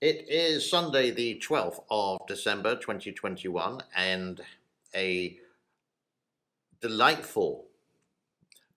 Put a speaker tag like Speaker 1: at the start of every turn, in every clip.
Speaker 1: It is Sunday, the 12th of December 2021, and a delightful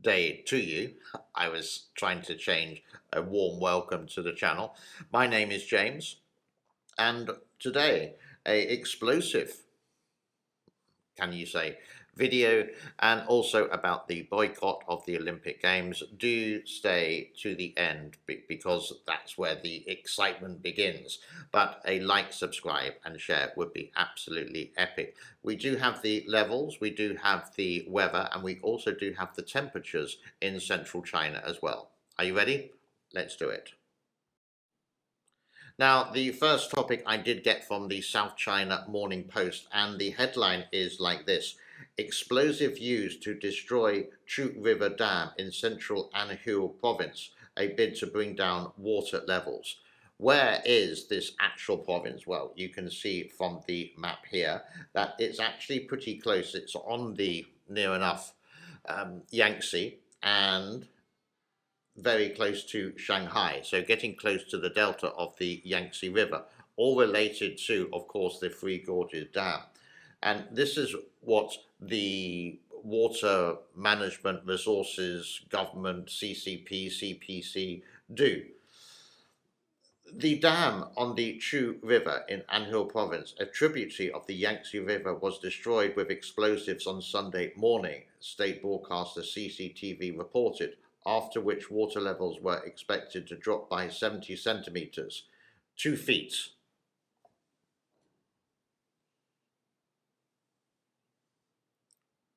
Speaker 1: day to you. I was trying to change a warm welcome to the channel. My name is James, and today, a explosive, can you say, video, and also about the boycott of the Olympic Games. Do stay to the end because that's where the excitement begins. But a like, subscribe, and share would be absolutely epic. We do have the levels, we do have the weather, and we also do have the temperatures in central China as well. Are you ready? Let's do it. Now, the first topic I did get from the South China Morning Post, and the headline is like this: Explosive used to destroy Chu River Dam in central Anhui province, a bid to bring down water levels. Where is this actual province? Well, you can see from the map here that it's actually pretty close. It's on the near enough Yangtze, and very close to Shanghai, so getting close to the delta of the Yangtze River, all related to, of course, the Three Gorges Dam. And this is what the Water Management Resources Government, CCP, CPC, do. The dam on the Chu River in Anhui province, a tributary of the Yangtze River, was destroyed with explosives on Sunday morning, state broadcaster CCTV reported, after which water levels were expected to drop by 70 centimeters, 2 feet.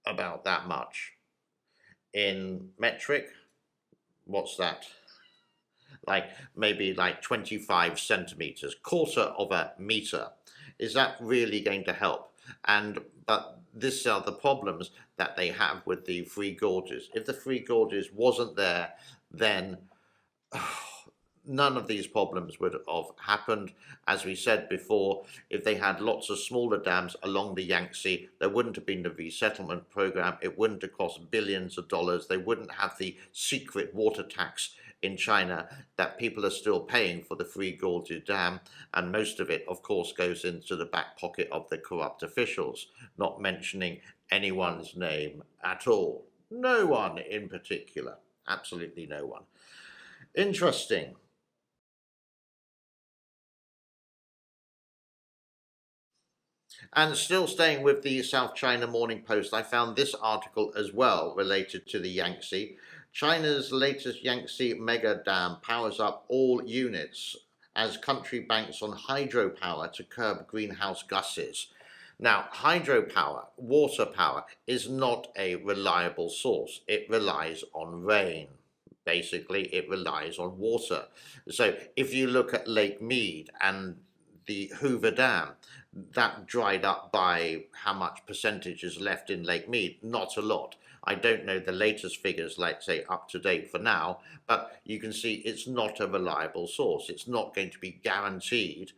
Speaker 1: About that much. In metric, what's that? Like maybe like 25 centimeters, quarter of a meter. Is that really going to help? But these are the problems that they have with the Three Gorges. If the Three Gorges wasn't there, then none of these problems would have happened. As we said before, if they had lots of smaller dams along the Yangtze, there wouldn't have been the resettlement program. It wouldn't have cost billions of dollars. They wouldn't have the secret water tax in China that people are still paying for the Three Gorges Dam, and most of it, of course, goes into the back pocket of the corrupt officials, not mentioning anyone's name at all. No one in particular. Absolutely no one. Interesting. And still staying with the South China Morning Post, I found this article as well related to the Yangtze. China's latest Yangtze Mega Dam powers up all units as country banks on hydropower to curb greenhouse gases. Now, hydropower, water power, is not a reliable source. It relies on rain. Basically, it relies on water. So if you look at Lake Mead and the Hoover Dam, that dried up by how much percentage is left in Lake Mead? Not a lot. I don't know the latest figures, like say up to date for now, but you can see it's not a reliable source. It's not going to be guaranteed.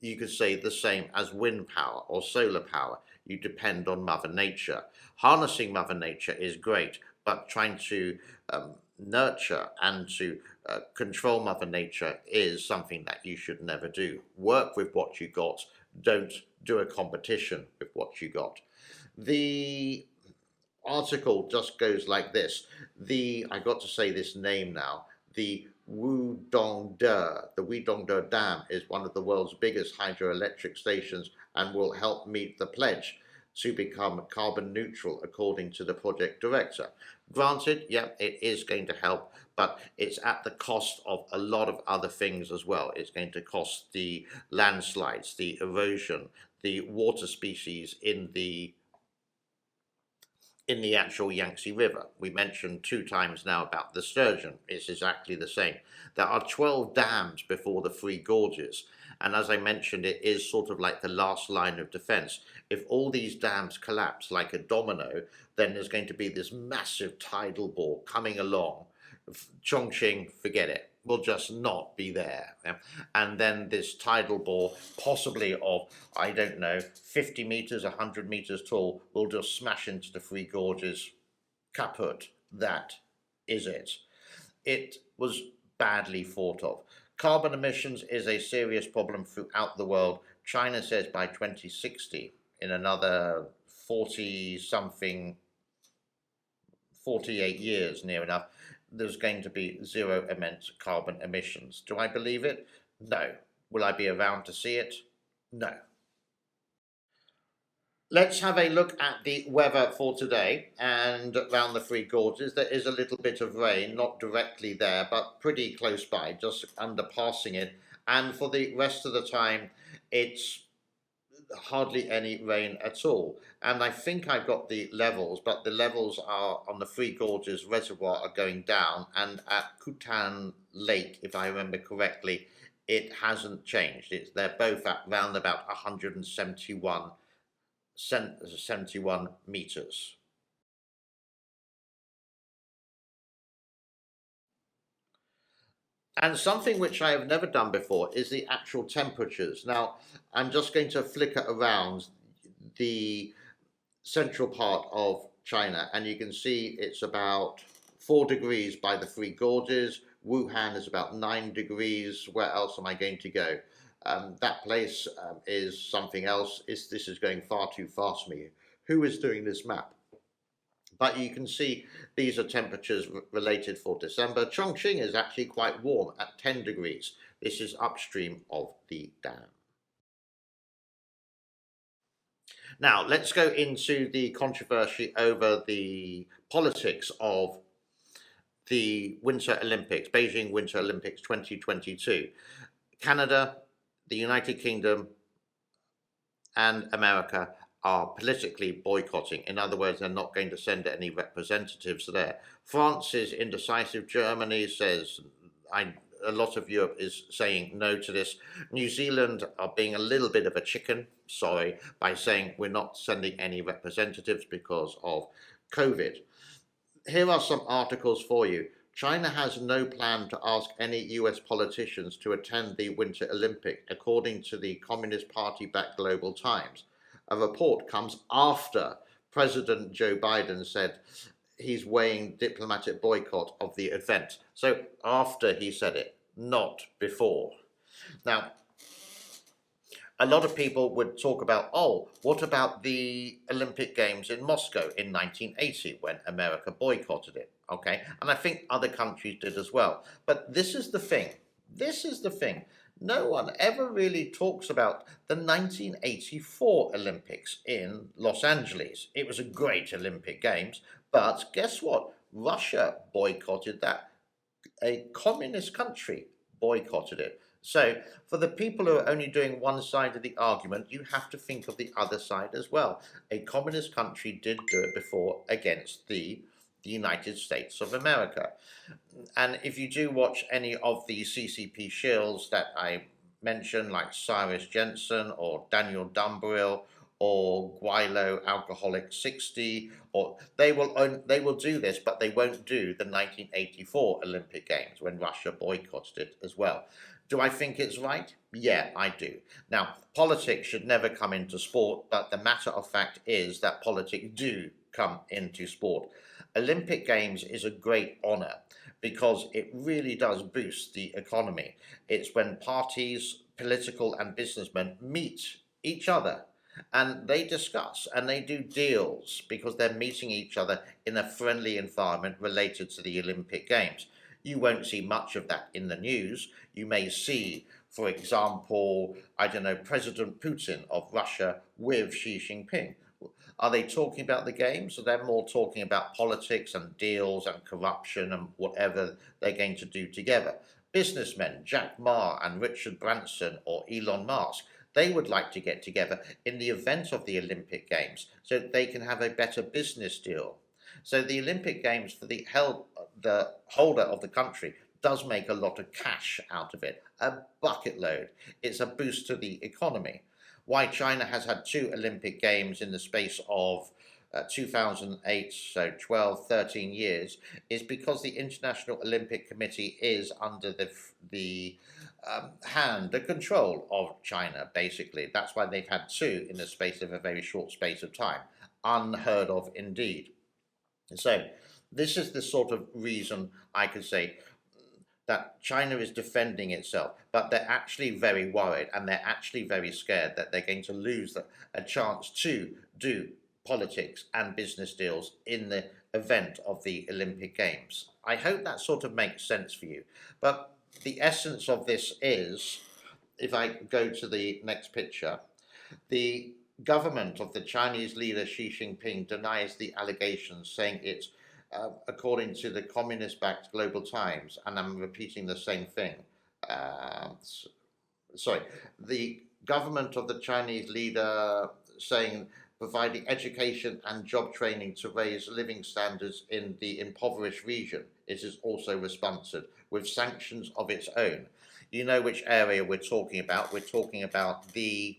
Speaker 1: You could say the same as wind power or solar power. You depend on Mother Nature. Harnessing Mother Nature is great, but trying to nurture and to control Mother Nature is something that you should never do. Work with what you got. Don't do a competition with what you got. The article just goes like this. I got to say this name now. The Wudongde Dam is one of the world's biggest hydroelectric stations and will help meet the pledge to become carbon neutral, according to the project director. Granted, yeah, it is going to help, but it's at the cost of a lot of other things as well. It's going to cost the landslides, the erosion, the water species in the actual Yangtze River. We mentioned 2 times now about the sturgeon. It's exactly the same. There are 12 dams before the Three Gorges, and as I mentioned, it is sort of like the last line of defense. If all these dams collapse like a domino, then there's going to be this massive tidal bore coming along. Chongqing, forget it, will just not be there. And then this tidal bore, possibly of, I don't know, 50 meters, 100 meters tall, will just smash into the Three Gorges. Kaput. That is it. It was badly thought of. Carbon emissions is a serious problem throughout the world. China says by 2060, in another 40 something, 48 years near enough, there's going to be zero immense carbon emissions. Do I believe it? No. Will I be around to see it? No. Let's have a look at the weather for today and around the Three Gorges. There is a little bit of rain, not directly there, but pretty close by, just underpassing it. And for the rest of the time, it's hardly any rain at all. And I think I've got the levels, but the levels are on the Three Gorges Reservoir are going down, and at Kutan Lake, if I remember correctly, it hasn't changed. They're both at round about 171 meters. And something which I have never done before is the actual temperatures. Now, I'm just going to flicker around the central part of China, and you can see it's about 4 degrees by the Three Gorges. Wuhan is about 9 degrees. Where else am I going to go? That place is something else. This is going far too fast for me. Who is doing this map? But you can see these are temperatures related for December. Chongqing is actually quite warm at 10 degrees. This is upstream of the dam. Now, let's go into the controversy over the politics of the Winter Olympics, Beijing Winter Olympics 2022. Canada, the United Kingdom, and America are politically boycotting. In other words, they're not going to send any representatives there. France is indecisive. Germany says, a lot of Europe is saying no to this. New Zealand are being a little bit of a chicken, sorry, by saying we're not sending any representatives because of COVID. Here are some articles for you. China has no plan to ask any US politicians to attend the Winter Olympics, according to the Communist Party-backed Global Times. A report comes after President Joe Biden said he's weighing diplomatic boycott of the event. So after he said it, not before. Now, a lot of people would talk about, oh, what about the Olympic Games in Moscow in 1980 when America boycotted it? Okay, and I think other countries did as well. But this is the thing. This is the thing. No one ever really talks about the 1984 Olympics in Los Angeles. It was a great Olympic Games, but guess what? Russia boycotted that. A communist country boycotted it. So for the people who are only doing one side of the argument, you have to think of the other side as well. A communist country did do it before against the United States of America. And if you do watch any of the CCP shills that I mentioned, like Cyrus Jensen or Daniel Dumbrell or Guilo Alcoholic 60, or they will do this, but they won't do the 1984 Olympic Games when Russia boycotted it as well. Do I think it's right? Yeah, I do. Now, politics should never come into sport, but the matter of fact is that politics do come into sport. Olympic Games is a great honour because it really does boost the economy. It's when parties, political and businessmen meet each other and they discuss and they do deals because they're meeting each other in a friendly environment related to the Olympic Games. You won't see much of that in the news. You may see, for example, I don't know, President Putin of Russia with Xi Jinping. Are they talking about the games, or they're more talking about politics and deals and corruption and whatever they're going to do together? Businessmen, Jack Ma and Richard Branson or Elon Musk, they would like to get together in the event of the Olympic Games so that they can have a better business deal. So the Olympic Games, for the holder of the country, does make a lot of cash out of it, a bucket load. It's a boost to the economy. Why China has had 2 Olympic Games in the space of 2008, so 12, 13 years, is because the International Olympic Committee is under the control of China, basically. That's why they've had 2 in the space of a very short space of time. Unheard of indeed. So this is the sort of reason I could say that China is defending itself, but they're actually very worried and they're actually very scared that they're going to lose a chance to do politics and business deals in the event of the Olympic Games. I hope that sort of makes sense for you. But the essence of this is, if I go to the next picture, the government of the Chinese leader Xi Jinping denies the allegations, saying it's according to the communist-backed Global Times, and I'm repeating the same thing. Sorry, the government of the Chinese leader saying providing education and job training to raise living standards in the impoverished region. It is also responsive with sanctions of its own. You know which area we're talking about. We're talking about the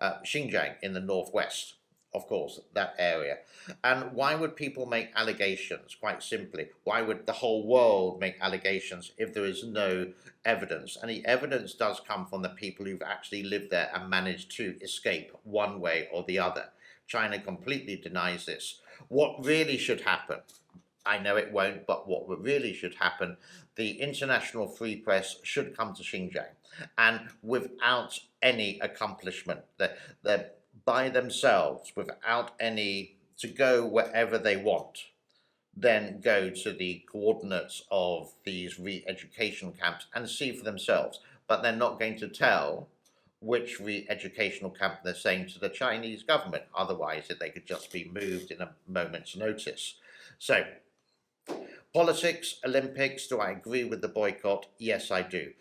Speaker 1: Xinjiang in the northwest, of course, that area. And why would people make allegations? Quite simply, why would the whole world make allegations if there is no evidence? And the evidence does come from the people who've actually lived there and managed to escape one way or the other. China completely denies this. What really should happen, I know it won't, but what really should happen, the international free press should come to Xinjiang, and without any accomplishment, they're by themselves, without any, to go wherever they want, then go to the coordinates of these re-education camps and see for themselves. But they're not going to tell which re-educational camp they're saying to the Chinese government. Otherwise, they could just be moved in a moment's notice. So, politics, Olympics, do I agree with the boycott? Yes, I do.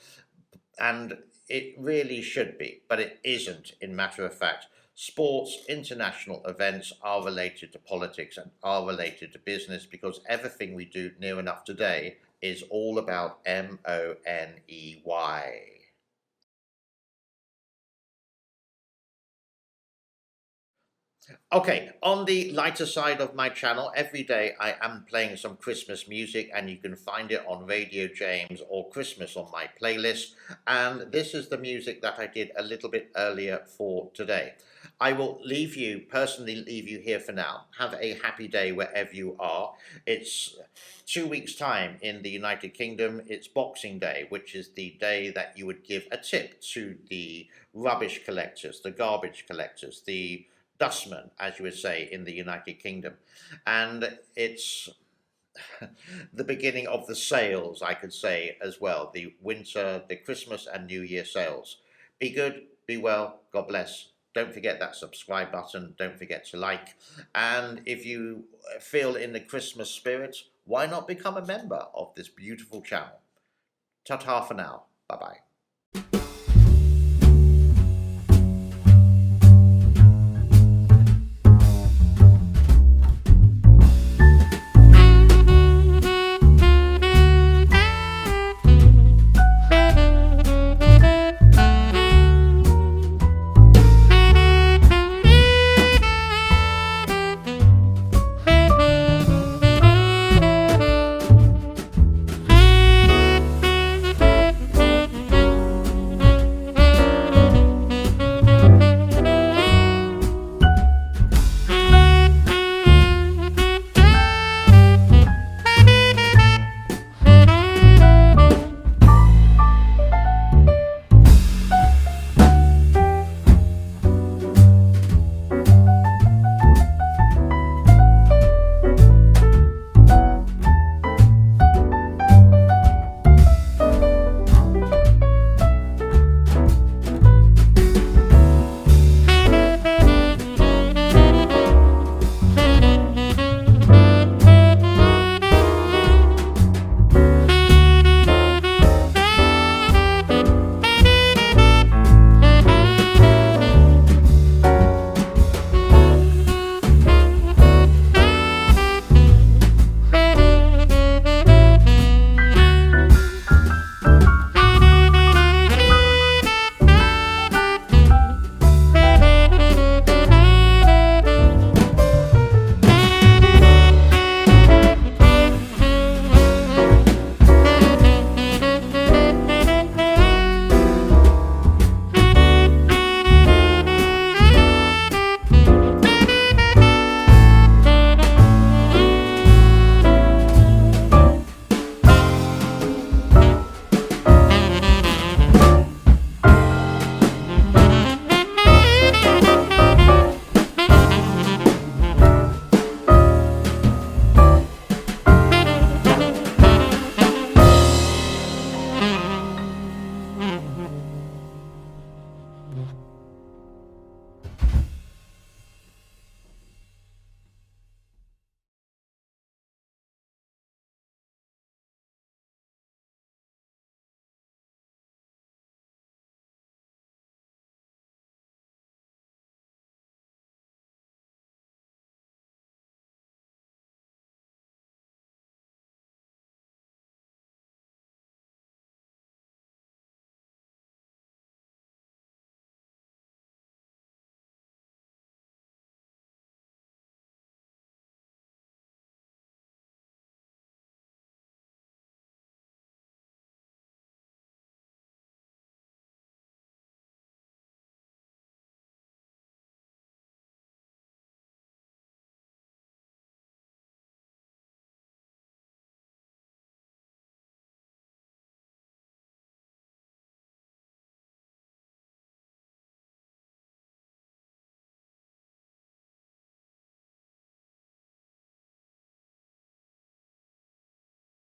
Speaker 1: And it really should be, but it isn't, in matter of fact. Sports, international events are related to politics and are related to business, because everything we do near enough today is all about money. Okay, on the lighter side of my channel, every day I am playing some Christmas music, and you can find it on Radio James or Christmas on my playlist. And this is the music that I did a little bit earlier for today. I will personally leave you here for now. Have a happy day wherever you are. It's 2 weeks' time in the United Kingdom. It's Boxing Day, which is the day that you would give a tip to the rubbish collectors, the garbage collectors, the dustman, as you would say in the United Kingdom. And it's the beginning of the sales, I could say, as well. The winter, the Christmas and New Year sales. Be good, be well, God bless. Don't forget that subscribe button. Don't forget to like. And if you feel in the Christmas spirit, why not become a member of this beautiful channel? Ta-ta for now. Bye-bye.